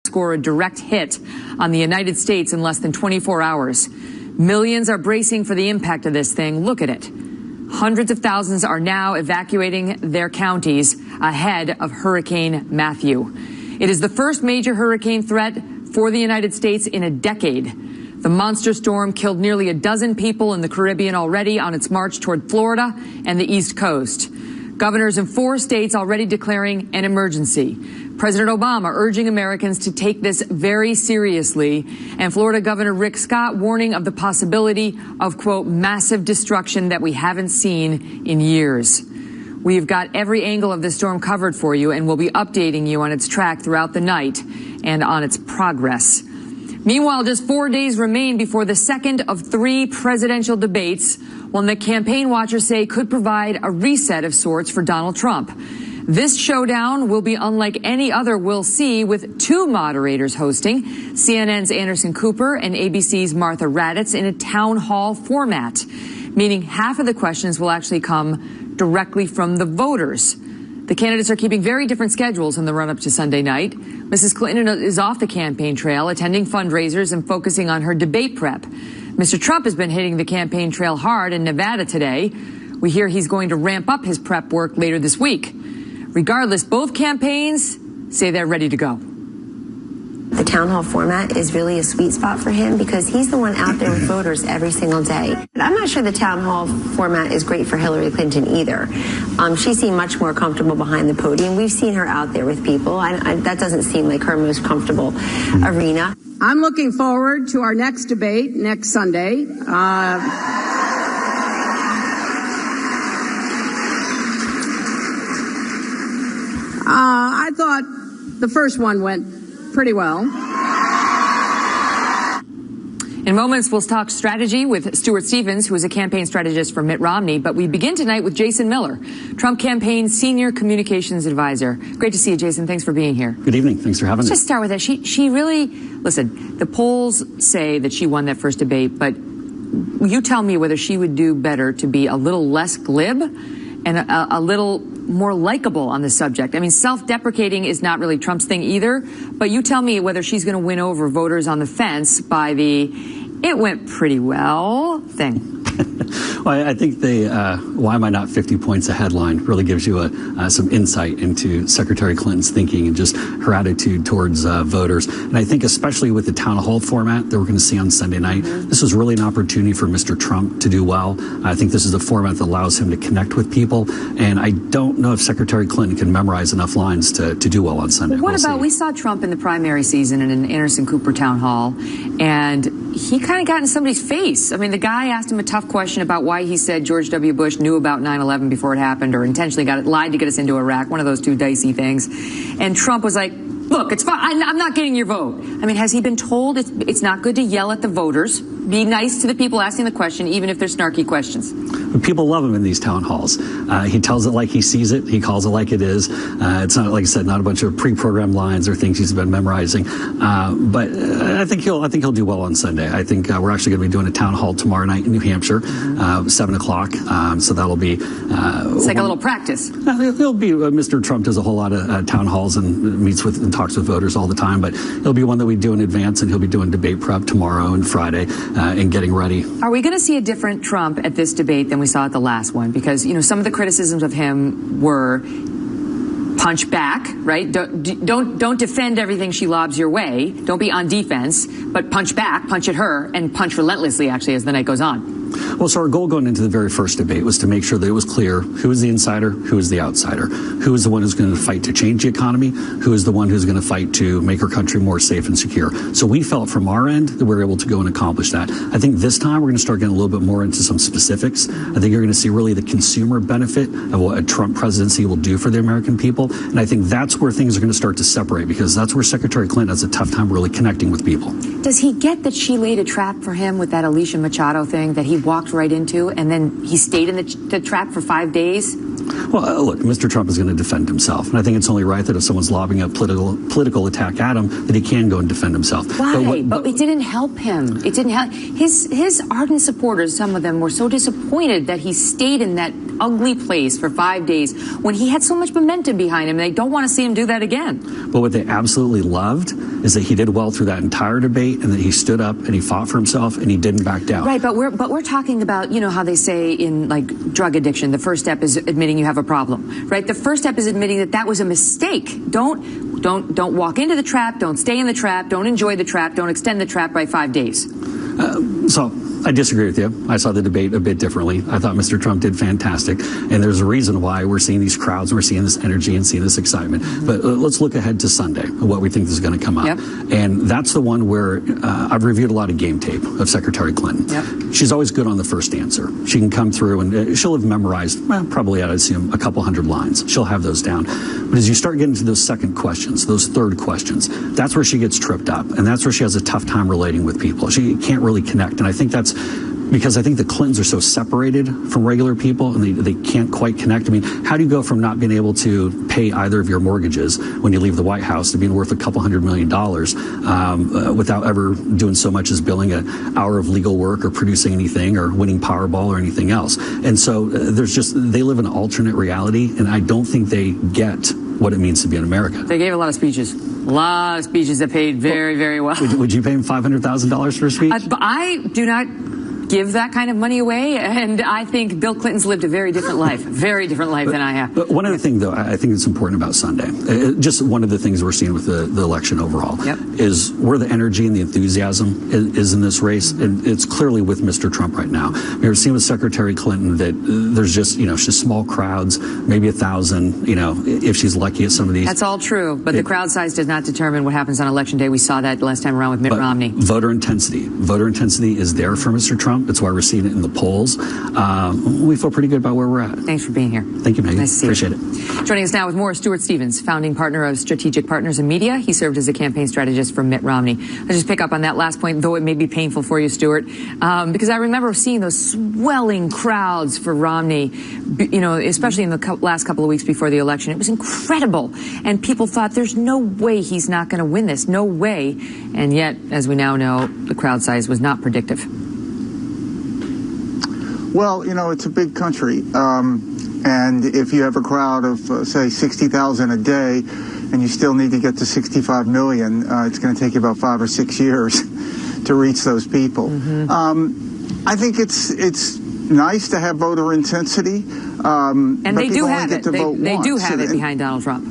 score a direct hit on the United States in less than 24 hours. Millions are bracing for the impact of this thing. Look at it. Hundreds of thousands are now evacuating their counties ahead of Hurricane Matthew. It is the first major hurricane threat for the United States in a decade. The monster storm killed nearly a dozen people in the Caribbean already on its march toward Florida and the East Coast. Governors in 4 states already declaring an emergency. President Obama urging Americans to take this very seriously, and Florida Governor Rick Scott warning of the possibility of, quote, massive destruction that we haven't seen in years. We've got every angle of this storm covered for you, and we'll be updating you on its track throughout the night and on its progress. Meanwhile, just 4 days remain before the second of 3 presidential debates, one that campaign watchers say could provide a reset of sorts for Donald Trump. This showdown will be unlike any other we'll see, with 2 moderators hosting, CNN's Anderson Cooper and ABC's Martha Raddatz, in a town hall format, meaning half of the questions will actually come directly from the voters. The candidates are keeping very different schedules in the run-up to Sunday night. Mrs. Clinton is off the campaign trail, attending fundraisers and focusing on her debate prep. Mr. Trump has been hitting the campaign trail hard in Nevada today. We hear he's going to ramp up his prep work later this week. Regardless, both campaigns say they're ready to go. The town hall format is really a sweet spot for him because he's the one out there with voters every single day. I'm not sure the town hall format is great for Hillary Clinton either. She seemed much more comfortable behind the podium. We've seen her out there with people. That doesn't seem like her most comfortable arena. I'm looking forward to our next debate next Sunday. I thought the first one went pretty well. In moments, we'll talk strategy with Stuart Stevens, who is a campaign strategist for Mitt Romney. But we begin tonight with Jason Miller, Trump campaign senior communications advisor. Great to see you, Jason. Thanks for being here. Good evening. Thanks for having me. Let's just start with that. She really, listen, the polls say that she won that first debate, but you tell me whether she would do better to be a little less glib and a little more likable on the subject. I mean, self-deprecating is not really Trump's thing either, but you tell me whether she's going to win over voters on the fence by the "it went pretty well" thing. Well, I think the "why am I not 50 points ahead" line really gives you some insight into Secretary Clinton's thinking and just her attitude towards voters. And I think especially with the town hall format that we're going to see on Sunday night, this was really an opportunity for Mr. Trump to do well. I think this is a format that allows him to connect with people. And I don't know if Secretary Clinton can memorize enough lines to do well on Sunday. What about, we saw Trump in the primary season in an Anderson Cooper town hall, and he kind of got in somebody's face. I mean, the guy asked him a tough question about why he said George W. Bush knew about 9/11 before it happened, or intentionally lied to get us into Iraq, one of those two dicey things. And Trump was like, look, it's fine. I'm not getting your vote. I mean, has he been told it's not good to yell at the voters? Be nice to the people asking the question, even if they're snarky questions. But people love him in these town halls. He tells it like he sees it. He calls it like it is. It's not, like I said, not a bunch of pre-programmed lines or things he's been memorizing. But I think he'll do well on Sunday. I think we're actually going to be doing a town hall tomorrow night in New Hampshire, 7 o'clock. So that'll be it's like a little practice. He'll be Mr. Trump does a whole lot of town halls and meets with and talks with voters all the time. But it'll be one that we do in advance, and he'll be doing debate prep tomorrow and Friday and getting ready. Are we going to see a different Trump at this debate than we saw at the last one? Because, you know, some of the criticisms of him were punch back, right? Don't defend everything she lobs your way. Don't be on defense, but punch back, punch at her, and punch relentlessly, actually, as the night goes on. Well, so our goal going into the very first debate was to make sure that it was clear who is the insider, who is the outsider, who is the one who's going to fight to change the economy, who is the one who's going to fight to make our country more safe and secure. So we felt from our end that we were able to go and accomplish that. I think this time we're going to start getting a little bit more into some specifics. I think you're going to see really the consumer benefit of what a Trump presidency will do for the American people. And I think that's where things are going to start to separate, because that's where Secretary Clinton has a tough time really connecting with people. Does he get that she laid a trap for him with that Alicia Machado thing, that he walked right into, and then he stayed in the trap for 5 days? Well, look, Mr. Trump is going to defend himself, and I think it's only right that if someone's lobbing a political attack at him, that he can go and defend himself. Why? But it didn't help him. It didn't help. His ardent supporters, some of them, were so disappointed that he stayed in that ugly place for 5 days when he had so much momentum behind him. They don't want to see him do that again. But what they absolutely loved is that he did well through that entire debate, and that he stood up and he fought for himself and he didn't back down. Right, but we're talking about, you know, how they say in like drug addiction, the first step is admitting you have a problem, right? The first step is admitting that was a mistake. Don't walk into the trap. Don't stay in the trap. Don't enjoy the trap. Don't extend the trap by 5 days. So I disagree with you. I saw the debate a bit differently. I thought Mr. Trump did fantastic. And there's a reason why we're seeing these crowds and we're seeing this energy and seeing this excitement. But let's look ahead to Sunday, what we think is going to come up. Yep. And that's the one where I've reviewed a lot of game tape of Secretary Clinton. Yep. She's She's always good on the first answer. She can come through and she'll have memorized, well, probably I'd assume a couple hundred lines. She'll have those down. But as you start getting to those second questions, those third questions, that's where she gets tripped up. And that's where she has a tough time relating with people. She can't really connect. And I think that's because I think the Clintons are so separated from regular people and they can't quite connect. I mean, how do you go from not being able to pay either of your mortgages when you leave the White House to being worth $200 million without ever doing so much as billing an hour of legal work or producing anything or winning Powerball or anything else? And so they live in an alternate reality, and I don't think they get what it means to be in America. They gave a lot of speeches. A lot of speeches that paid very, very well. Would you pay him $500,000 for a speech? But I do not give that kind of money away, and I think Bill Clinton's lived a very different life than I have. But one other thing, though, I think it's important about Sunday, just one of the things we're seeing with the election overall, is where the energy and the enthusiasm is in this race, and it's clearly with Mr. Trump right now. We're seeing with Secretary Clinton that there's just, it's just small crowds, maybe 1,000, if she's lucky at some of these. That's all true, but the crowd size does not determine what happens on Election Day. We saw that last time around with Mitt Romney. Voter intensity is there for Mr. Trump. That's why we're seeing it in the polls. We feel pretty good about where we're at. Thanks for being here. Thank you, Megan. Nice to see Appreciate you. it. Joining us now with more, Stuart Stevens, founding partner of Strategic Partners in Media. He served as a campaign strategist for Mitt Romney. Let's just pick up on that last point, though it may be painful for you, Stuart, because I remember seeing those swelling crowds for Romney, especially in the last couple of weeks before the election. It was incredible. And people thought, there's no way he's not going to win this. No way. And yet, as we now know, the crowd size was not predictive. Well, it's a big country, and if you have a crowd of, say, 60,000 a day, and you still need to get to 65 million, it's going to take you about 5 or 6 years to reach those people. I think it's nice to have voter intensity, and they do have it. They do have it and behind Donald Trump.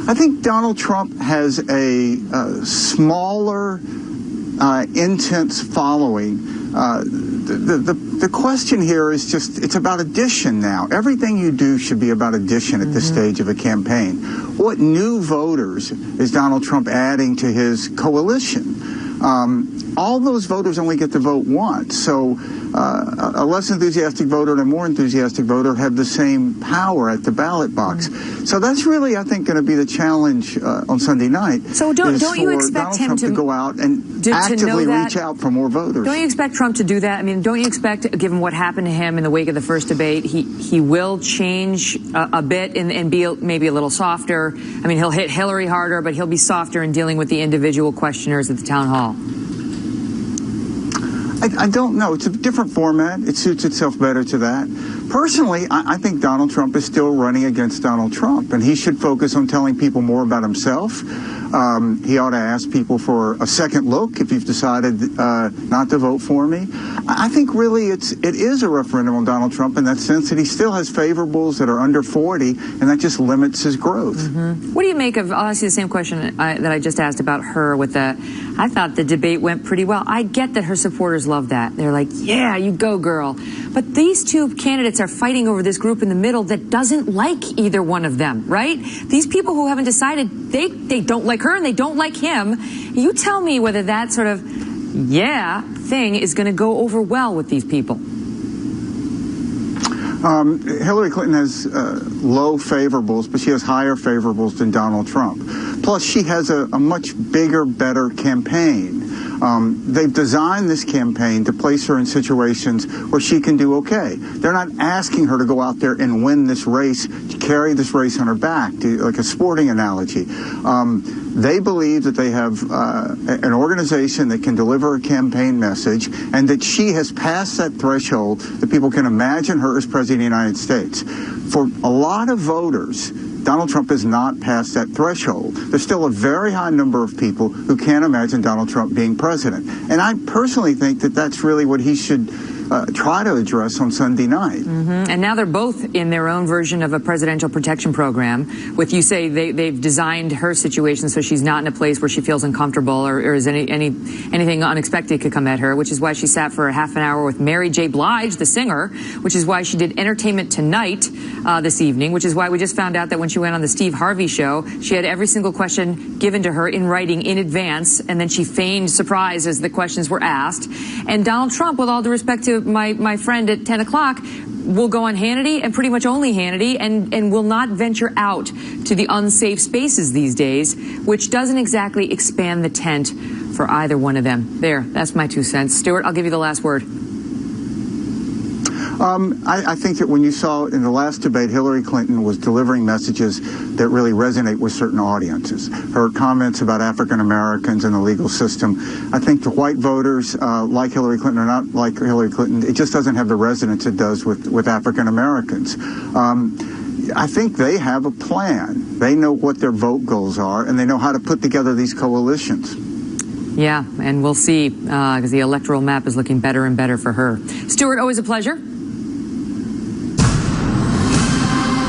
I think Donald Trump has a smaller, intense following. The question here is it's about addition now. Everything you do should be about addition at this stage of a campaign. What new voters is Donald Trump adding to his coalition? All those voters only get to vote once. So a less enthusiastic voter and a more enthusiastic voter have the same power at the ballot box. So that's really, I think, going to be the challenge on Sunday night. So don't you expect Donald him Trump to go out and actively reach out for more voters? Don't you expect Trump to do that? I mean, don't you expect, given what happened to him in the wake of the first debate, he will change a bit and be maybe a little softer? I mean, he'll hit Hillary harder, but he'll be softer in dealing with the individual questioners at the town hall. I don't know. It's a different format. It suits itself better to that. Personally, I think Donald Trump is still running against Donald Trump, and he should focus on telling people more about himself. He ought to ask people for a second look if you've decided not to vote for me. I think really it is a referendum on Donald Trump in that sense that he still has favorables that are under 40, and that just limits his growth. What do you make of, I'll ask you the same question that I just asked about her with I thought the debate went pretty well. I get that her supporters love that. They're like, yeah, you go, girl. But these two candidates are fighting over this group in the middle that doesn't like either one of them, right? These people who haven't decided, they don't like her and they don't like him. You tell me whether that sort of thing is going to go over well with these people. Hillary Clinton has low favorables, but she has higher favorables than Donald Trump. Plus, she has a much bigger, better campaign. They've designed this campaign to place her in situations where she can do okay. They're not asking her to go out there and win this race, to carry this race on her back, like a sporting analogy. They believe that they have an organization that can deliver a campaign message and that she has passed that threshold that people can imagine her as president of the United States. For a lot of voters, Donald Trump has not passed that threshold. There's still a very high number of people who can't imagine Donald Trump being president. And I personally think that that's really what he should try to address on Sunday night. And now they're both in their own version of a presidential protection program. With, you say, they've designed her situation so she's not in a place where she feels uncomfortable or is anything unexpected could come at her, which is why she sat for a half an hour with Mary J. Blige, the singer, which is why she did Entertainment Tonight this evening, which is why we just found out that when she went on the Steve Harvey show, she had every single question given to her in writing in advance, and then she feigned surprise as the questions were asked. And Donald Trump, with all due respect to my friend at 10 o'clock, will go on Hannity and pretty much only Hannity and will not venture out to the unsafe spaces these days, which doesn't exactly expand the tent for either one of them. There, that's my 2 cents. Stuart, I'll give you the last word. I think that when you saw in the last debate, Hillary Clinton was delivering messages that really resonate with certain audiences. Her comments about African Americans and the legal system, I think the white voters like Hillary Clinton or not like Hillary Clinton, it just doesn't have the resonance it does with African Americans. I think they have a plan. They know what their vote goals are, and they know how to put together these coalitions. Yeah, and we'll see, because the electoral map is looking better and better for her. Stuart, always a pleasure.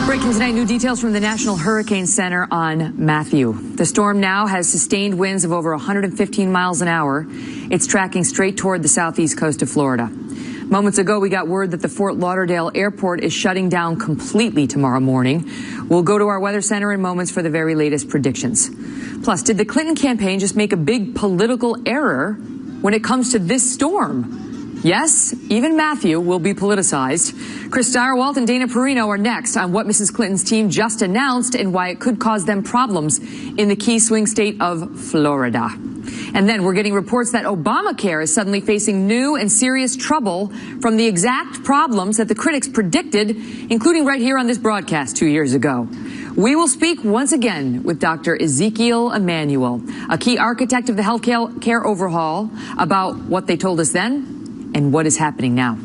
Breaking tonight, new details from the National Hurricane Center on Matthew. The storm now has sustained winds of over 115 miles an hour. It's tracking straight toward the southeast coast of Florida. Moments ago, we got word that the Fort Lauderdale airport is shutting down completely tomorrow morning. We'll go to our weather center in moments for the very latest predictions. Plus, did the Clinton campaign just make a big political error when it comes to this storm? Yes, even Matthew will be politicized. Chris Stirewalt and Dana Perino are next on what Mrs. Clinton's team just announced and why it could cause them problems in the key swing state of Florida. And then we're getting reports that Obamacare is suddenly facing new and serious trouble from the exact problems that the critics predicted, including right here on this broadcast 2 years ago. We will speak once again with Dr. Ezekiel Emanuel, a key architect of the health care overhaul, about what they told us then and what is happening now.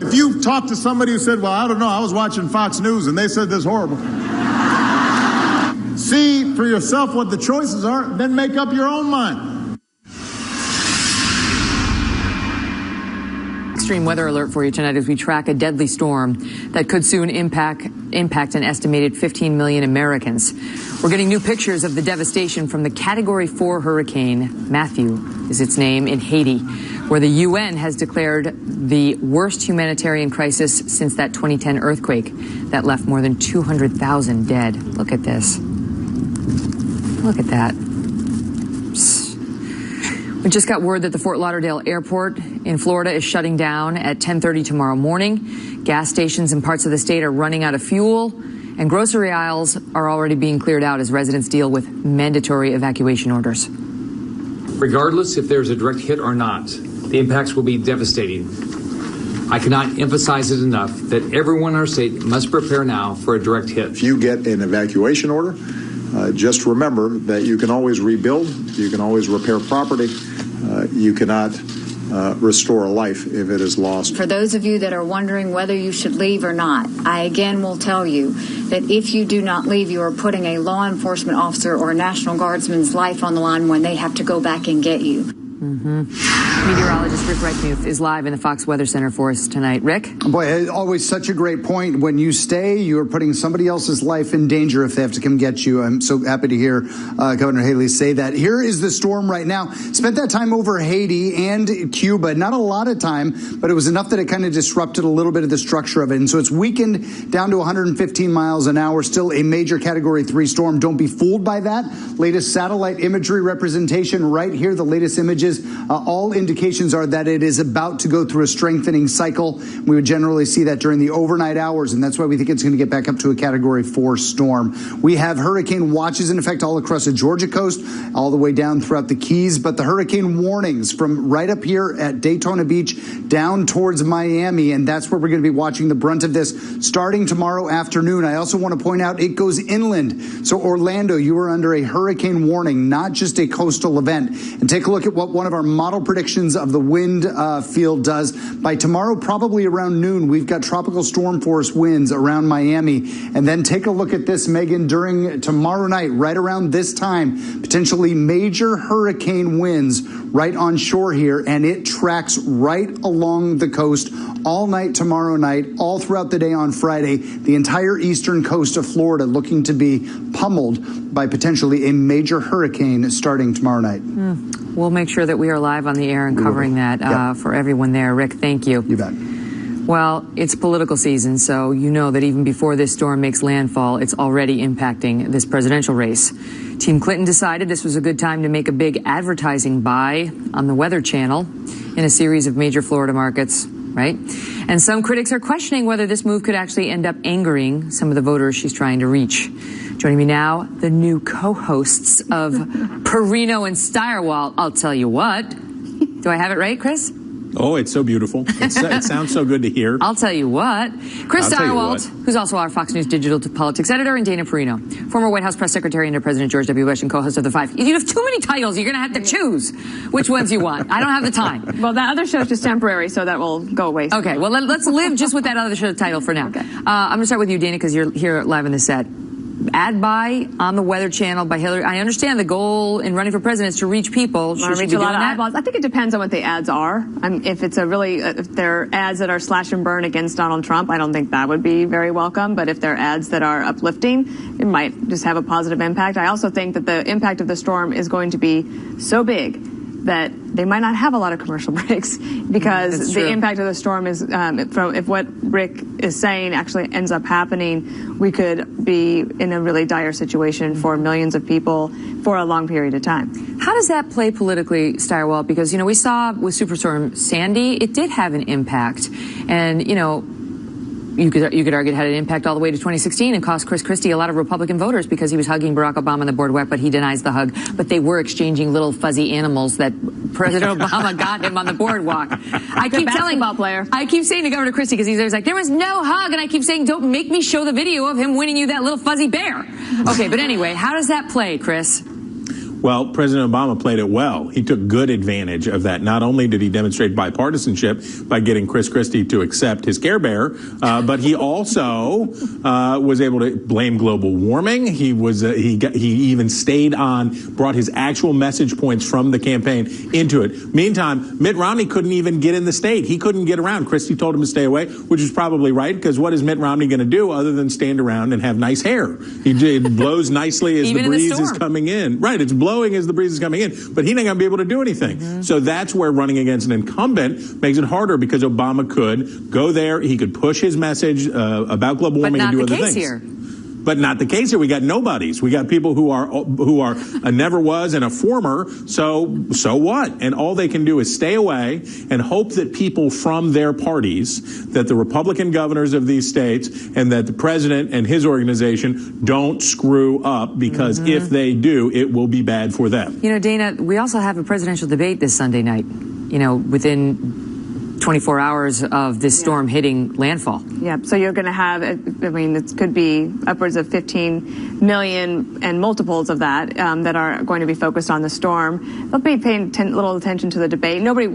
If you talk to somebody who said, well, I don't know, I was watching Fox News and they said this horrible. See for yourself what the choices are, then make up your own mind. Extreme weather alert for you tonight as we track a deadly storm that could soon impact an estimated 15 million Americans. We're getting new pictures of the devastation from the Category 4 hurricane. Matthew is its name, in Haiti, where the UN has declared the worst humanitarian crisis since that 2010 earthquake that left more than 200,000 dead. Look at this. Look at that. We just got word that the Fort Lauderdale airport in Florida is shutting down at 10:30 tomorrow morning. Gas stations in parts of the state are running out of fuel, and grocery aisles are already being cleared out as residents deal with mandatory evacuation orders. Regardless if there's a direct hit or not, the impacts will be devastating. I cannot emphasize it enough that everyone in our state must prepare now for a direct hit. If you get an evacuation order, just remember that you can always rebuild, you can always repair property, you cannot restore a life if it is lost. For those of you that are wondering whether you should leave or not, I again will tell you that if you do not leave, you are putting a law enforcement officer or a National Guardsman's life on the line when they have to go back and get you. Meteorologist Rick Reitmuth is live in the Fox Weather Center for us tonight. Rick? Boy, always such a great point. When you stay, you're putting somebody else's life in danger if they have to come get you. I'm so happy to hear Governor Haley say that. Here is the storm right now. Spent that time over Haiti and Cuba. Not a lot of time, but it was enough that it kind of disrupted a little bit of the structure of it. And so it's weakened down to 115 miles an hour. Still a major Category 3 storm. Don't be fooled by that. Latest satellite imagery representation right here. The latest images changes. All indications are that it is about to go through a strengthening cycle. We would generally see that during the overnight hours, and that's why we think it's going to get back up to a Category 4 storm. We have hurricane watches in effect all across the Georgia coast, all the way down throughout the Keys, but the hurricane warnings from right up here at Daytona Beach down towards Miami, and that's where we're going to be watching the brunt of this starting tomorrow afternoon. I also want to point out it goes inland. So Orlando, you are under a hurricane warning, not just a coastal event. And take a look at what one of our model predictions of the wind field does. By tomorrow, probably around noon, we've got tropical storm force winds around Miami. And then take a look at this, Megan, during tomorrow night, right around this time, potentially major hurricane winds right on shore here. And it tracks right along the coast all night tomorrow night, all throughout the day on Friday. The entire eastern coast of Florida looking to be pummeled by potentially a major hurricane starting tomorrow night. We'll make sure that we are live on the air and covering that for everyone there. Rick, thank you. You bet. Well, it's political season, so you know that even before this storm makes landfall, it's already impacting this presidential race. Team Clinton decided this was a good time to make a big advertising buy on the Weather Channel in a series of major Florida markets, right? And some critics are questioning whether this move could actually end up angering some of the voters she's trying to reach. Joining me now, the new co-hosts of Perino and Steyerwalt. I'll tell you what. Do I have it right, Chris? Oh, it's so beautiful. It sounds so good to hear. I'll tell you what. Chris Steyerwalt, who's also our Fox News digital politics editor, and Dana Perino, former White House press secretary under President George W. Bush and co-host of The Five. You have too many titles. You're going to have to choose which ones you want. I don't have the time. Well, that other show's just temporary, so that will go away soon. Okay, well, let's live just with that other show title for now. Okay. I'm going to start with you, Dana, because you're here live in the set. Ad buy on the Weather Channel by Hillary. I understand the goal in running for president is to reach people. Should she be doing that? I think it depends on what the ads are. If it's if they're ads that are slash and burn against Donald Trump, I don't think that would be very welcome. But if they're ads that are uplifting, it might just have a positive impact. I also think that the impact of the storm is going to be so big that they might not have a lot of commercial breaks because the impact of the storm is, if what Rick is saying actually ends up happening, we could be in a really dire situation for millions of people for a long period of time. How does that play politically, Steyerwalt? Because, we saw with Superstorm Sandy, it did have an impact. And, you could argue it had an impact all the way to 2016 and cost Chris Christie a lot of Republican voters because he was hugging Barack Obama on the boardwalk, but he denies the hug. But they were exchanging little fuzzy animals that President Obama got him on the boardwalk. I keep saying to Governor Christie, because he's like, there was no hug, and I keep saying, don't make me show the video of him winning you that little fuzzy bear. Okay, but anyway, how does that play, Chris? Well, President Obama played it well. He took good advantage of that. Not only did he demonstrate bipartisanship by getting Chris Christie to accept his Care Bear, but he also was able to blame global warming. He even stayed on, brought his actual message points from the campaign into it. Meantime, Mitt Romney couldn't even get in the state. He couldn't get around. Christie told him to stay away, which is probably right, because what is Mitt Romney going to do other than stand around and have nice hair? It blows nicely as the breeze is coming in. Right, it's blowing as the breeze is coming in, but he ain't going to be able to do anything. So that's where running against an incumbent makes it harder, because Obama could go there, he could push his message about global warming and do other things. Here. But not the case here. We got nobodies. We got people who are a never was and a former. So what? And all they can do is stay away and hope that people from their parties, that the Republican governors of these states and that the president and his organization don't screw up, because if they do, it will be bad for them. Dana, we also have a presidential debate this Sunday night, within 24 hours of this storm hitting landfall. Yeah, so you're going to have, it could be upwards of 15 million and multiples of that that are going to be focused on the storm. They'll be paying little attention to the debate. Nobody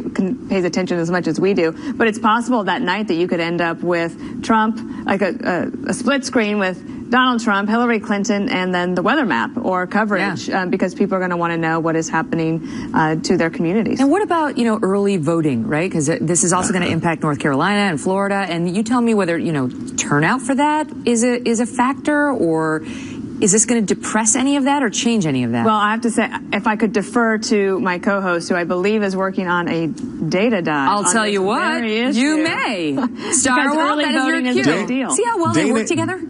pays attention as much as we do, but it's possible that night that you could end up with Trump, like a split screen with Donald Trump, Hillary Clinton, and then the weather map or coverage, because people are going to want to know what is happening to their communities. And what about, early voting, right? Because this is also going to impact North Carolina and Florida. And you tell me whether, turnout for that is a factor, or is this going to depress any of that or change any of that? Well, I have to say, if I could defer to my co-host, who I believe is working on a data dive. I'll tell you what, you may. Steyerwalt, that is your cue. See how well they work together?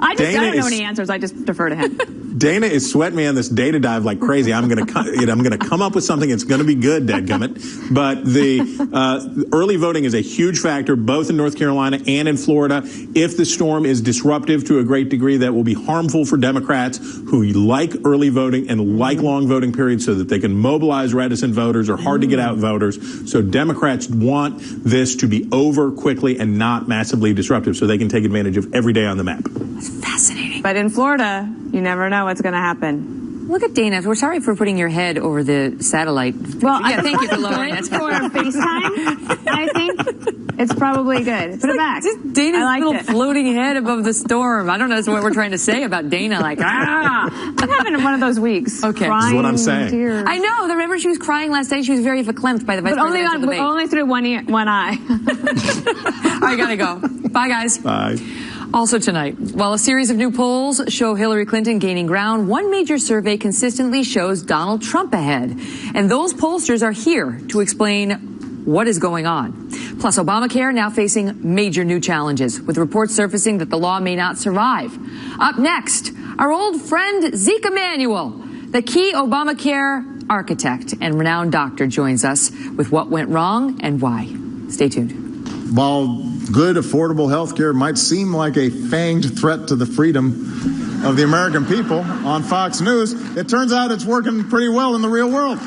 I don't know any answers. I just defer to him. Dana is sweating me on this data dive like crazy. I'm going to come up with something that's going to be good, dadgummit. But the early voting is a huge factor, both in North Carolina and in Florida. If the storm is disruptive to a great degree, that will be harmful for Democrats who like early voting and like long voting periods so that they can mobilize reticent voters or hard to get out voters. So Democrats want this to be over quickly and not massively disruptive so they can take advantage of every day on the map. That's fascinating. But in Florida, you never know what's going to happen. Look at Dana. We're sorry for putting your head over the satellite. Well, yeah, thank you for lowering it. For FaceTime, I think it's probably good. Put it back. Just Dana's little floating head above the storm. I don't know what we're trying to say about Dana. Like, I'm having one of those weeks. Okay. That's what I'm saying. Tears. I know. Remember, she was crying last night. She was very verklempt by the vice presidential debate. Only through one eye. All right, gotta go. Bye, guys. Bye. Also tonight, while a series of new polls show Hillary Clinton gaining ground, one major survey consistently shows Donald Trump ahead. And those pollsters are here to explain what is going on. Plus, Obamacare now facing major new challenges, with reports surfacing that the law may not survive. Up next, our old friend Zeke Emanuel, the key Obamacare architect and renowned doctor, joins us with what went wrong and why. Stay tuned. While good, affordable health care might seem like a fanged threat to the freedom of the American people on Fox News, it turns out it's working pretty well in the real world.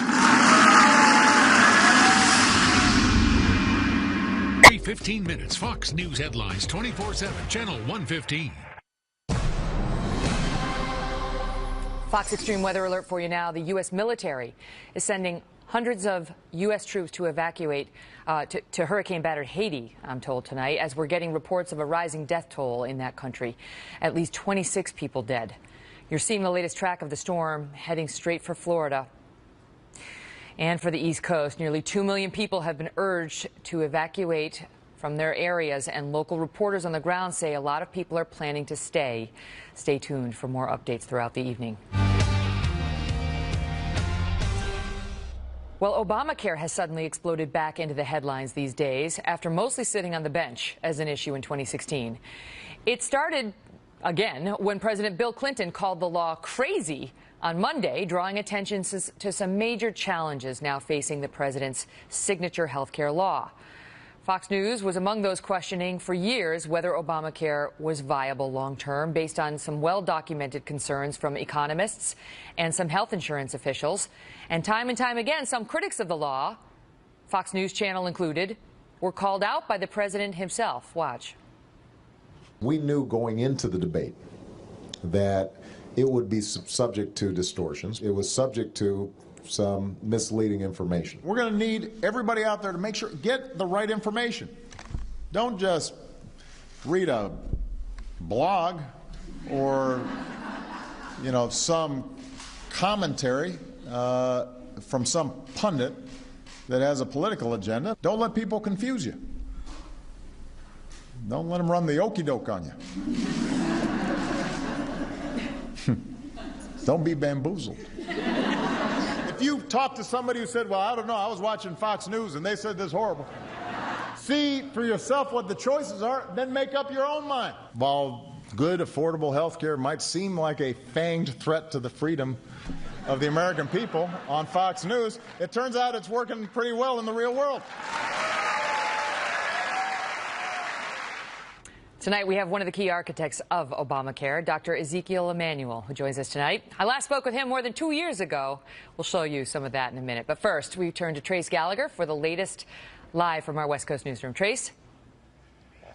15 minutes. Fox News headlines 24/7, channel 115. Fox Extreme Weather Alert for you now. The U.S. military is sending hundreds of U.S. troops to evacuate to hurricane-battered Haiti, I'm told tonight, as we're getting reports of a rising death toll in that country. At least 26 people dead. You're seeing the latest track of the storm heading straight for Florida. And for the East Coast, nearly 2 million people have been urged to evacuate from their areas, and local reporters on the ground say a lot of people are planning to stay. Stay tuned for more updates throughout the evening. Well, Obamacare has suddenly exploded back into the headlines these days after mostly sitting on the bench as an issue in 2016. It started again when President Bill Clinton called the law crazy on Monday, drawing attention to some major challenges now facing the president's signature health care law. Fox News was among those questioning for years whether Obamacare was viable long-term, based on some well-documented concerns from economists and some health insurance officials. And time again, some critics of the law, Fox News Channel included, were called out by the president himself. Watch. We knew going into the debate that it would be subject to distortions. It was subject to some misleading information. We're going to need everybody out there to make sure, get the right information. Don't just read a blog or, some commentary from some pundit that has a political agenda. Don't let people confuse you. Don't let them run the okey doke on you. Don't be bamboozled. If you talk to somebody who said, well, I don't know, I was watching Fox News and they said this horrible, see for yourself what the choices are, then make up your own mind. While good, affordable health care might seem like a fanged threat to the freedom of the American people on Fox News, it turns out it's working pretty well in the real world. Tonight, we have one of the key architects of Obamacare, Dr. Ezekiel Emanuel, who joins us tonight. I last spoke with him more than 2 years ago. We'll show you some of that in a minute. But first, we turn to Trace Gallagher for the latest live from our West Coast newsroom. Trace?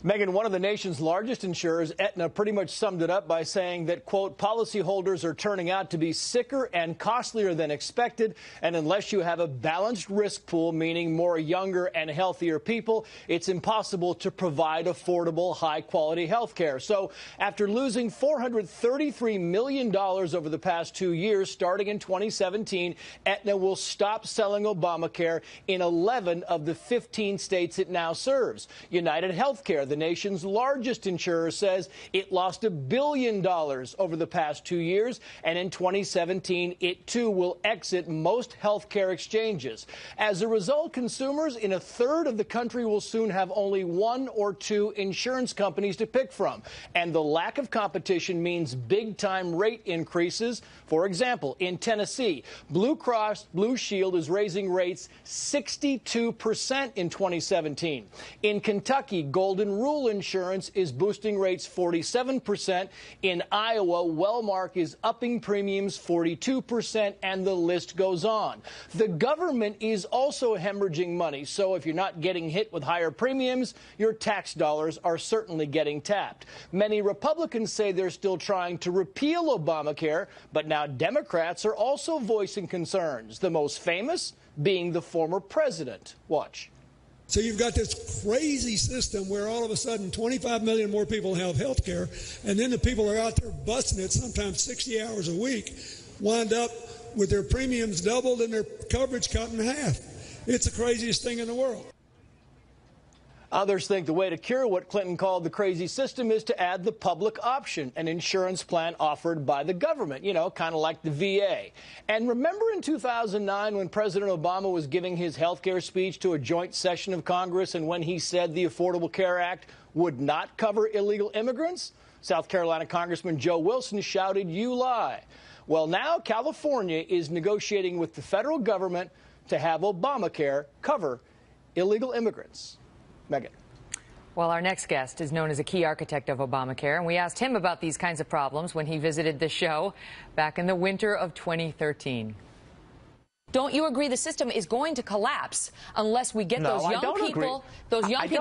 Megan, one of the nation's largest insurers, Aetna, pretty much summed it up by saying that, quote, policyholders are turning out to be sicker and costlier than expected. And unless you have a balanced risk pool, meaning more younger and healthier people, it's impossible to provide affordable, high quality health care. So after losing $433 million over the past 2 years, starting in 2017, Aetna will stop selling Obamacare in 11 of the 15 states it now serves. United Healthcare, the the nation's largest insurer, says it lost $1 billion over the past 2 years, and in 2017, it too will exit most health care exchanges. As a result, consumers in a third of the country will soon have only 1 or 2 insurance companies to pick from, and the lack of competition means big-time rate increases. For example, in Tennessee, Blue Cross Blue Shield is raising rates 62% in 2017. In Kentucky, Golden Rule Insurance is boosting rates 47%. In Iowa, Wellmark is upping premiums 42%, and the list goes on. The government is also hemorrhaging money, so if you're not getting hit with higher premiums, your tax dollars are certainly getting tapped. Many Republicans say they're still trying to repeal Obamacare, but now Democrats are also voicing concerns, the most famous being the former president. Watch. So you've got this crazy system where all of a sudden 25 million more people have health care, and then the people are out there busting it sometimes 60 hours a week, wind up with their premiums doubled and their coverage cut in half. It's the craziest thing in the world. Others think the way to cure what Clinton called the crazy system is to add the public option, an insurance plan offered by the government, you know, kind of like the VA. And remember in 2009 when President Obama was giving his health care speech to a joint session of Congress, and when he said the Affordable Care Act would not cover illegal immigrants? South Carolina Congressman Joe Wilson shouted, "You lie." Well, now California is negotiating with the federal government to have Obamacare cover illegal immigrants. Megan. Well, our next guest is known as a key architect of Obamacare, and we asked him about these kinds of problems when he visited the show back in the winter of 2013. Don't you agree the system is going to collapse unless we get those young people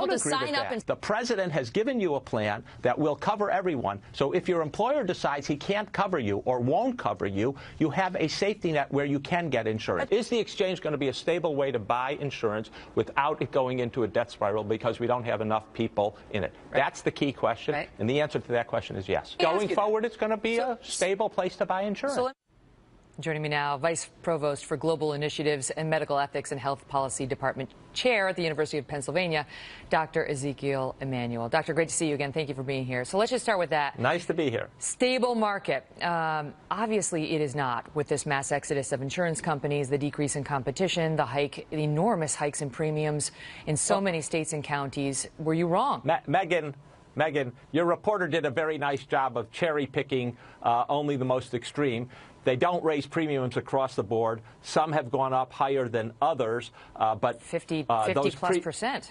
to sign up? And the president has given you a plan that will cover everyone. So if your employer decides he can't cover you or won't cover you, you have a safety net where you can get insurance. Is the exchange going to be a stable way to buy insurance without it going into a death spiral because we don't have enough people in it? Right. That's the key question. Right. And the answer to that question is yes. Going forward, it's going to be a stable place to buy insurance. Joining me now, Vice Provost for Global Initiatives and Medical Ethics and Health Policy Department Chair at the University of Pennsylvania, Dr. Ezekiel Emanuel. Doctor, great to see you again. Thank you for being here. So let's just start with that. Nice to be here. Stable market. Obviously, it is not with this mass exodus of insurance companies, the decrease in competition, the enormous hikes in premiums in so many states and counties. Were you wrong? Megan, your reporter did a very nice job of cherry-picking only the most extreme. They don't raise premiums across the board. Some have gone up higher than others, but 50+%.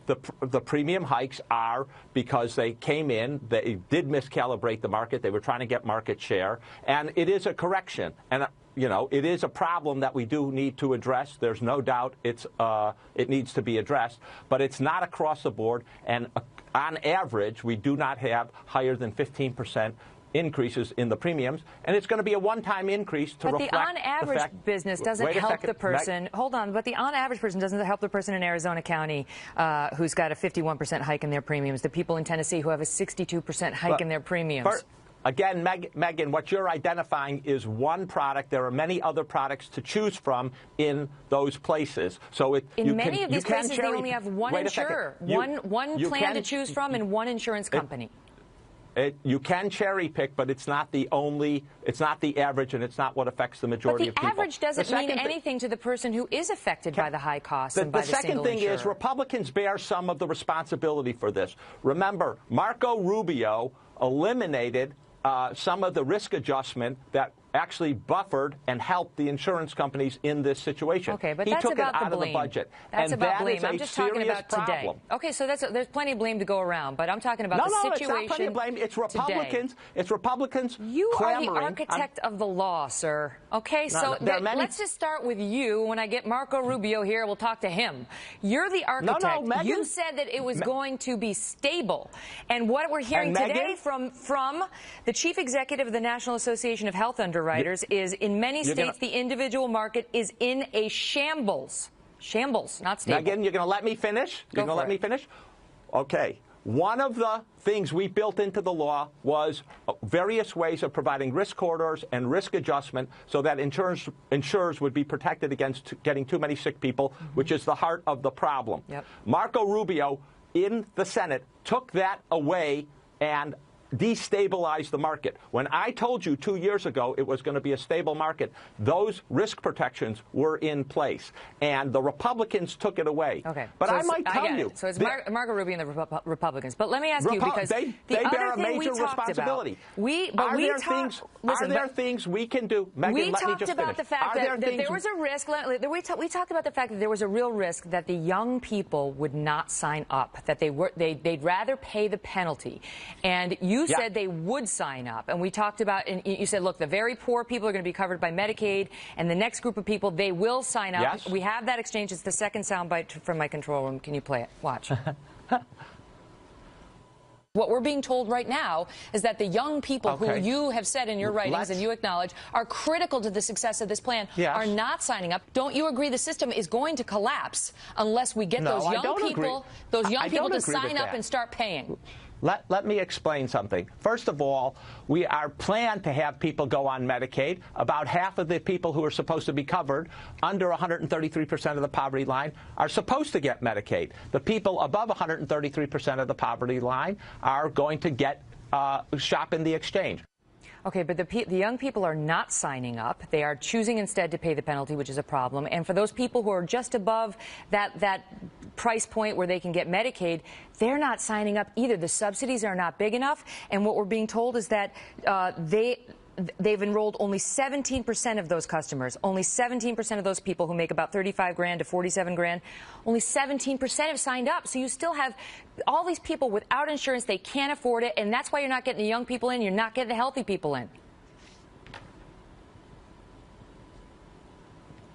The premium hikes are because they came in, they did miscalibrate the market, they were trying to get market share, and it is a correction. And you know, it is a problem that we do need to address. There's no doubt it needs to be addressed, but it's not across the board. And on average, we do not have higher than 15% increases in the premiums, and it's going to be a one-time increase to reflect the on-average business doesn't help the person. Hold on, but the on-average person doesn't help the person in Arizona County who's got a 51% hike in their premiums, the people in Tennessee who have a 62% hike in their premiums. Again, Megan, what you're identifying is one product. There are many other products to choose from in those places. So in many of these places, they only have one insurer, one plan to choose from, and one insurance company. You can cherry pick, but it's not the average, and it's not what affects the majority of people. But the average doesn't mean anything to the person who is affected by the high costs and by the single insurer. The second thing is Republicans bear some of the responsibility for this. Remember, Marco Rubio eliminated some of the risk adjustment that actually buffered and helped the insurance companies in this situation. Okay, but he that's took about it out the of blame. the budget. That's and about that blame. is a I'm just talking about today. Problem. Okay, so there's plenty of blame to go around, but I'm talking about the situation. No, it's not plenty of blame. It's Republicans. Today. It's Republicans. You are the architect of the law, sir. Okay, so let's just start with you. When I get Marco Rubio here, we'll talk to him. You're the architect. No, Megan, you said that it was going to be stable, and what we're hearing today from the chief executive of the National Association of Health Underwriters is, in many states, the individual market is in a shambles. Shambles, not stable. Megan, you're going to let me finish? You're going to let me finish? Okay. One of the things we built into the law was various ways of providing risk corridors and risk adjustment so that insurers would be protected against getting too many sick people, which is the heart of the problem. Yep. Marco Rubio in the Senate took that away and destabilize the market. When I told you 2 years ago it was going to be a stable market, those risk protections were in place, and the Republicans took it away. Okay. But so I might tell you. So it's Marco Rubio and the Republicans. But let me ask you, because they bear a major responsibility. Are there things we can do? Megan, we let me talked just about finish. the fact that there was a risk. We talked about the fact that there was a real risk that the young people would not sign up, that they'd rather pay the penalty. And you said they would sign up. And we talked about, and you said, look, the very poor people are going to be covered by Medicaid, and the next group of people, they will sign up. Yes. We have that exchange. It's the second soundbite from my control room. Can you play it? Watch. What we're being told right now is that the young people who you have said in your writings and you acknowledge are critical to the success of this plan are not signing up. Don't you agree the system is going to collapse unless we get those young people to sign up and start paying? Let me explain something. First of all, we are planned to have people go on Medicaid. About half of the people who are supposed to be covered, under 133% of the poverty line, are supposed to get Medicaid. The people above 133% of the poverty line are going to get shop in the exchange. Okay, but the young people are not signing up. They are choosing instead to pay the penalty, which is a problem. And for those people who are just above that price point where they can get Medicaid, they're not signing up either. The subsidies are not big enough. And what we're being told is that they've enrolled only 17% of those customers, only 17% of those people who make about 35 grand to 47 grand, only 17% have signed up. So you still have all these people without insurance. They can't afford it, and that's why you're not getting the young people in. You're not getting the healthy people in.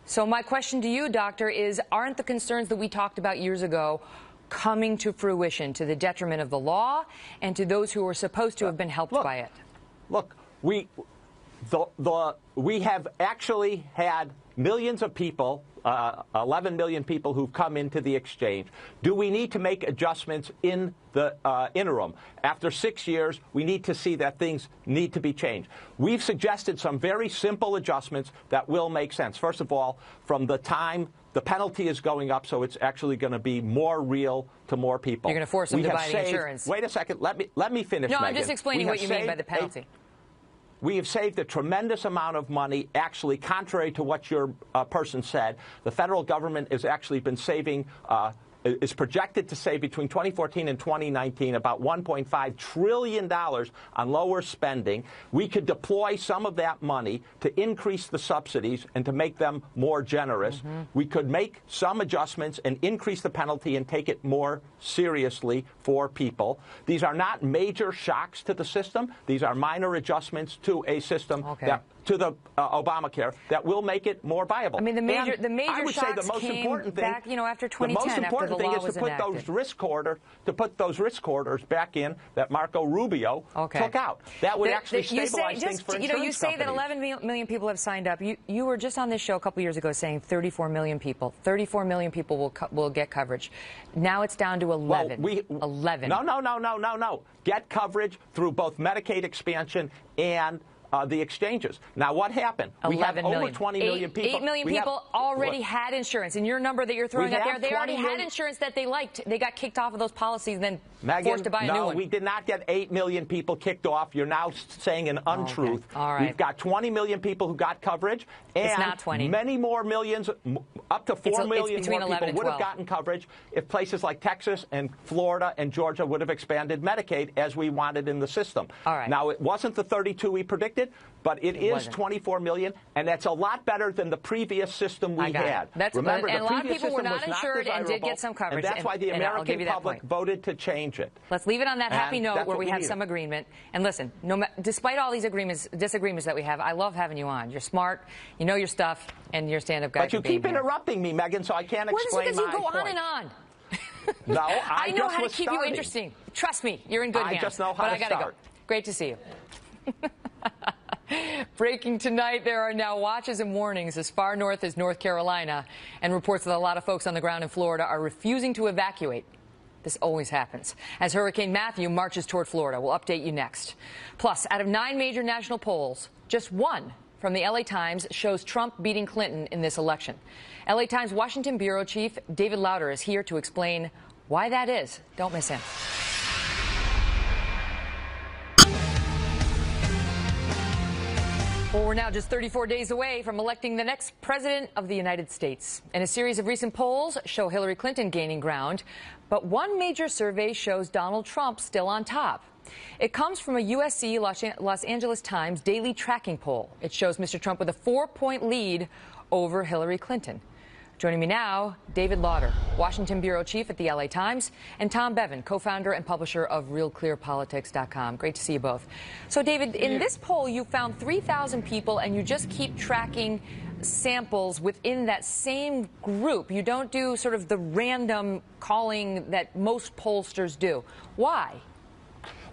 So my question to you, doctor, is aren't the concerns that we talked about years ago coming to fruition to the detriment of the law and to those who were supposed to have been helped by it? Look, we have actually had millions of people, 11 million people who've come into the exchange. Do we need to make adjustments in the interim? After 6 years, we need to see that things need to be changed. We've suggested some very simple adjustments that will make sense. First of all, from the time the penalty is going up, so it's actually going to be more real to more people. You're going to force them to buy the insurance. Wait a second. Let me finish, No, Megan. I'm just explaining what you mean by the penalty. We have saved a tremendous amount of money, actually, contrary to what your person said. The federal government has actually been saving, is projected to save between 2014 and 2019 about $1.5 trillion on lower spending. We could deploy some of that money to increase the subsidies and to make them more generous. We could make some adjustments and increase the penalty and take it more seriously for people. These are not major shocks to the system. These are minor adjustments to a system that to the Obamacare that will make it more viable. I mean, the major I would say the most important thing, back, after 2010, the most important thing is to put those risk corridors back in that Marco Rubio took out. That would actually stabilize things for insurance You say that 11 million people have signed up. You were just on this show a couple years ago saying 34 million people. 34 million people will get coverage. Now it's down to 11. Well, 11. No. Get coverage through both Medicaid expansion and the exchanges. Now, what happened? We have over 20 million people. 8 million people already had insurance. And your number that you're throwing out there, they already had insurance that they liked. They got kicked off of those policies and then forced to buy a new one. No, we did not get 8 million people kicked off. You're now saying an untruth. All right. We've got 20 million people who got coverage. And it's not 20. Many more millions, up to 4 million more people would have gotten coverage if places like Texas and Florida and Georgia would have expanded Medicaid as we wanted in the system. All right. Now, it wasn't the 32 we predicted, but it is 24 million, and that's a lot better than the previous system we had. Remember, and the a lot of previous people were system not was insured and did get some coverage. And that's why the American public voted to change it. Let's leave it on that happy note where we have some agreement. And listen, despite all these disagreements that we have, I love having you on. You're smart, you know your stuff, and you're a stand-up guy. But you keep interrupting me, Megan, so I can't explain my point. Because you go on and on. No, I know how to keep you interesting. Trust me, you're in good hands. I just know how to start. Go. Great to see you. Breaking tonight, there are now watches and warnings as far north as North Carolina, and reports that a lot of folks on the ground in Florida are refusing to evacuate. This always happens as Hurricane Matthew marches toward Florida. We'll update you next. Plus, out of 9 major national polls, just one from the LA Times shows Trump beating Clinton in this election. LA Times Washington bureau chief David Lauter is here to explain Why that is, don't miss him. Well, we're now just 34 days away from electing the next president of the United States. And a series of recent polls show Hillary Clinton gaining ground. But one major survey shows Donald Trump still on top. It comes from a USC Los Angeles Times daily tracking poll. It shows Mr. Trump with a 4-point lead over Hillary Clinton. Joining me now, David Lauder, Washington bureau chief at the LA Times, and Tom Bevan, co-founder and publisher of RealClearPolitics.com. Great to see you both. So, David, in this poll, you found 3,000 people, and you just keep tracking samples within that same group. You don't do sort of the random calling that most pollsters do. Why?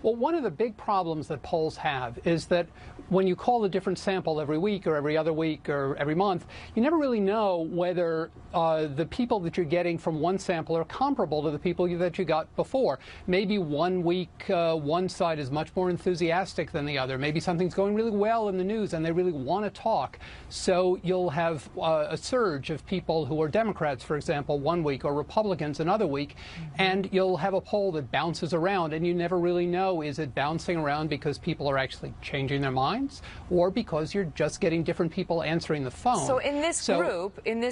Well, one of the big problems that polls have is that when you call a different sample every week or every other week or every month, you never really know whether the people that you're getting from one sample are comparable to the people that you got before. Maybe one week one side is much more enthusiastic than the other. Maybe something's going really well in the news and they really want to talk. So you'll have a surge of people who are Democrats, for example, one week, or Republicans another week, and you'll have a poll that bounces around, and you never really know, is it bouncing around because people are actually changing their minds or because you're just getting different people answering the phone. So in this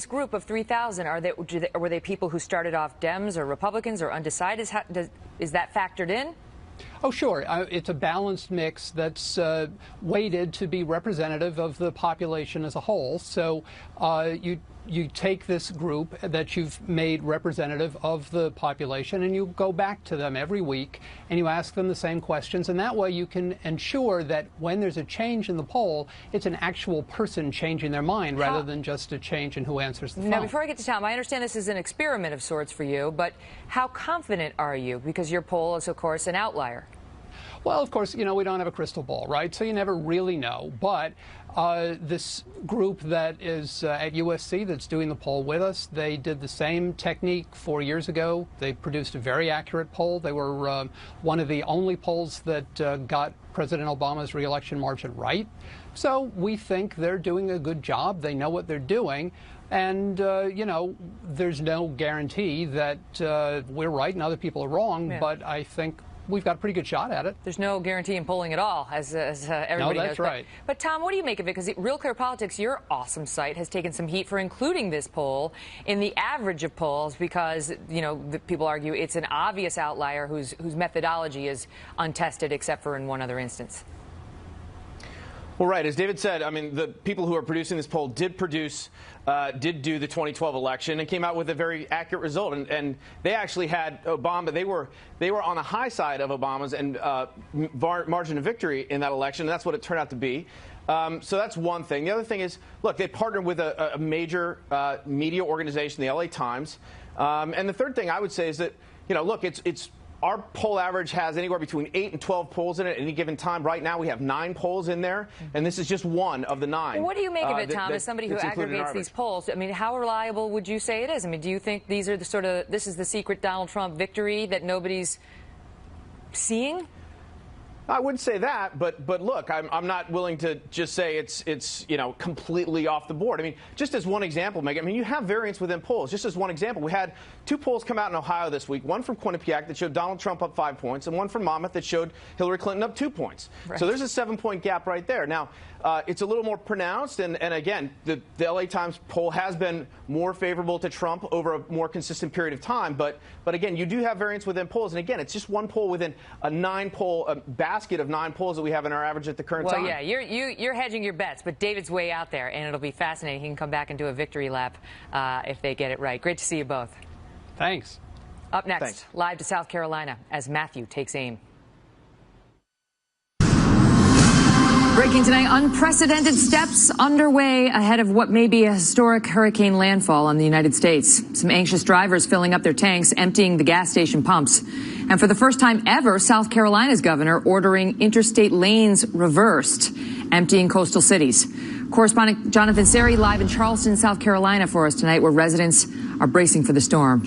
group of 3,000, were they people who started off Dems or Republicans or undecided? Is that factored in? Oh, sure. It's a balanced mix that's weighted to be representative of the population as a whole. So you take this group that you've made representative of the population and you go back to them every week and you ask them the same questions. And that way you can ensure that when there's a change in the poll, it's an actual person changing their mind rather than just a change in who answers the phone. Now, before I get to Tom, I understand this is an experiment of sorts for you, but how confident are you? Because your poll is, of course, an outlier. Well, of course, we don't have a crystal ball, right? So you never really know. But this group that is at USC that's doing the poll with us, they did the same technique 4 years ago. They produced a very accurate poll. They were one of the only polls that got President Obama's re-election margin right. So we think they're doing a good job. They know what they're doing. And, there's no guarantee that we're right and other people are wrong. Yeah. But I think we've got a pretty good shot at it. There's no guarantee in polling at all, as everybody knows. No, that's right. But Tom, what do you make of it? Because Real Clear Politics, your awesome site, has taken some heat for including this poll in the average of polls because, the people argue it's an obvious outlier whose methodology is untested except for in one other instance. Well, right. As David said, I mean, the people who are producing this poll did do the 2012 election and came out with a very accurate result. And they actually had Obama. They were on the high side of Obama's and margin of victory in that election. And that's what it turned out to be. So that's one thing. The other thing is, look, they partnered with a major media organization, the LA Times. And the third thing I would say is that, look, our poll average has anywhere between 8 and 12 polls in it at any given time. Right now, we have 9 polls in there, and this is just one of the 9. Well, what do you make of it, Tom, as somebody who aggregates these polls? I mean, how reliable would you say it is? I mean, do you think these are this is the secret Donald Trump victory that nobody's seeing? I wouldn't say that, but look, I'm not willing to just say it's completely off the board. I mean, just as one example, Megan, you have variance within polls. Just as one example, we had 2 polls come out in Ohio this week, one from Quinnipiac that showed Donald Trump up 5 points, and one from Monmouth that showed Hillary Clinton up 2 points. Right. So there's a 7-point gap right there. Now, it's a little more pronounced, and again, the LA Times poll has been more favorable to Trump over a more consistent period of time, but again, you do have variance within polls, and again, it's just one poll within a 9-poll basket of 9 polls that we have in our average at the current time. Well, yeah, you're hedging your bets, but David's way out there, and it'll be fascinating. He can come back and do a victory lap if they get it right. Great to see you both. Thanks. Up next, live to South Carolina as Matthew takes aim. Breaking tonight, unprecedented steps underway ahead of what may be a historic hurricane landfall on the United States. Some anxious drivers filling up their tanks, emptying the gas station pumps. And for the first time ever, South Carolina's governor ordering interstate lanes reversed, emptying coastal cities. Correspondent Jonathan Seri live in Charleston, South Carolina for us tonight, where residents are bracing for the storm.